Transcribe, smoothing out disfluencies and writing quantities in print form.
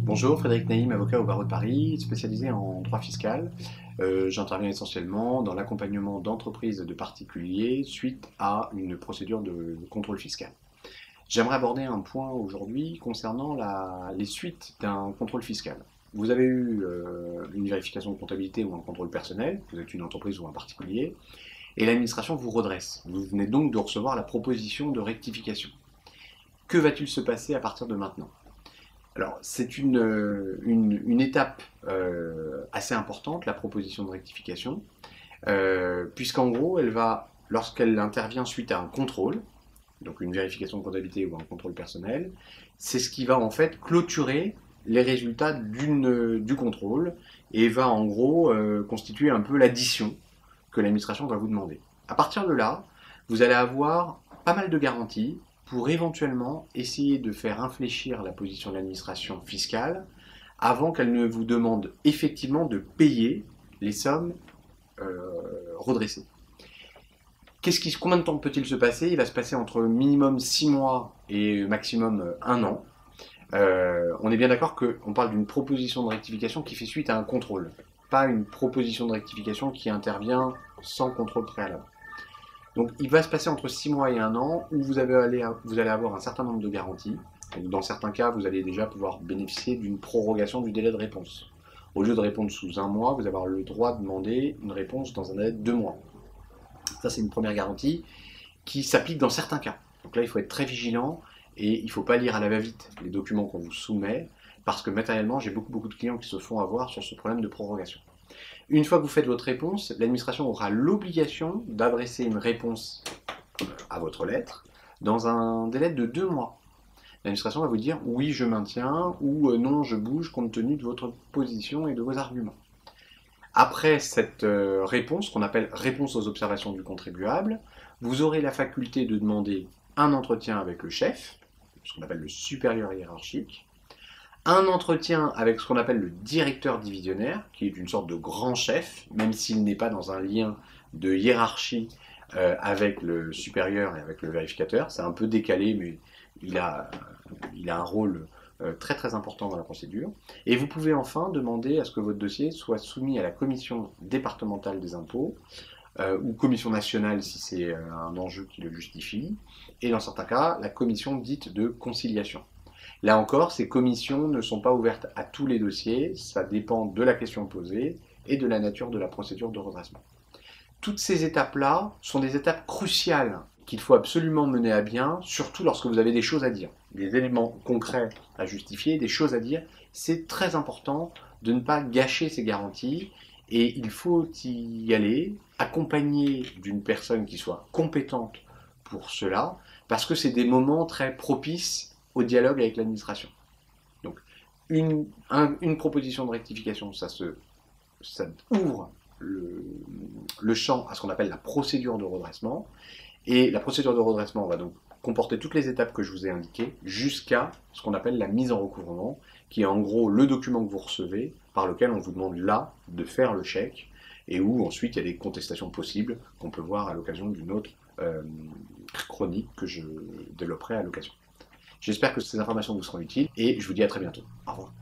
Bonjour, Frédéric Naïm, avocat au barreau de Paris, spécialisé en droit fiscal. J'interviens essentiellement dans l'accompagnement d'entreprises et de particuliers suite à une procédure de contrôle fiscal. J'aimerais aborder un point aujourd'hui concernant les suites d'un contrôle fiscal. Vous avez eu une vérification de comptabilité ou un contrôle personnel, vous êtes une entreprise ou un particulier, et l'administration vous redresse. Vous venez donc de recevoir la proposition de rectification. Que va-t-il se passer à partir de maintenant? Alors, c'est une étape assez importante, la proposition de rectification, puisqu'en gros, lorsqu'elle intervient suite à un contrôle, donc une vérification de comptabilité ou un contrôle personnel, c'est ce qui va en fait clôturer les résultats du contrôle et va en gros constituer un peu l'addition que l'administration va vous demander. À partir de là, vous allez avoir pas mal de garanties pour éventuellement essayer de faire infléchir la position de l'administration fiscale avant qu'elle ne vous demande effectivement de payer les sommes redressées. Combien de temps peut-il se passer? Il va se passer entre minimum 6 mois et maximum 1 an. On est bien d'accord qu'on parle d'une proposition de rectification qui fait suite à un contrôle, pas une proposition de rectification qui intervient sans contrôle préalable. Donc il va se passer entre 6 mois et 1 an où vous allez avoir un certain nombre de garanties. Donc, dans certains cas, vous allez déjà pouvoir bénéficier d'une prorogation du délai de réponse. Au lieu de répondre sous 1 mois, vous allez avoir le droit de demander une réponse dans un délai de 2 mois. Ça, c'est une première garantie qui s'applique dans certains cas. Donc là, il faut être très vigilant et il ne faut pas lire à la va-vite les documents qu'on vous soumet parce que matériellement, j'ai beaucoup de clients qui se font avoir sur ce problème de prorogation. Une fois que vous faites votre réponse, l'administration aura l'obligation d'adresser une réponse à votre lettre dans un délai de 2 mois. L'administration va vous dire oui, je maintiens ou non, je bouge compte tenu de votre position et de vos arguments. Après cette réponse, qu'on appelle réponse aux observations du contribuable, vous aurez la faculté de demander un entretien avec le chef, ce qu'on appelle le supérieur hiérarchique, un entretien avec ce qu'on appelle le directeur divisionnaire, qui est une sorte de grand chef, même s'il n'est pas dans un lien de hiérarchie avec le supérieur et avec le vérificateur. C'est un peu décalé, mais il a un rôle très important dans la procédure. Et vous pouvez enfin demander à ce que votre dossier soit soumis à la commission départementale des impôts, ou commission nationale si c'est un enjeu qui le justifie, et dans certains cas, la commission dite de conciliation. Là encore, ces commissions ne sont pas ouvertes à tous les dossiers, ça dépend de la question posée et de la nature de la procédure de redressement. Toutes ces étapes-là sont des étapes cruciales qu'il faut absolument mener à bien, surtout lorsque vous avez des choses à dire, des éléments concrets à justifier, des choses à dire. C'est très important de ne pas gâcher ces garanties et il faut y aller accompagné d'une personne qui soit compétente pour cela, parce que c'est des moments très propices au dialogue avec l'administration. Donc, une proposition de rectification, ça ouvre le champ à ce qu'on appelle la procédure de redressement. Et la procédure de redressement va donc comporter toutes les étapes que je vous ai indiquées jusqu'à ce qu'on appelle la mise en recouvrement, qui est en gros le document que vous recevez par lequel on vous demande là de faire le chèque et où ensuite il y a des contestations possibles qu'on peut voir à l'occasion d'une autre chronique que je développerai à l'occasion. J'espère que ces informations vous seront utiles et je vous dis à très bientôt. Au revoir.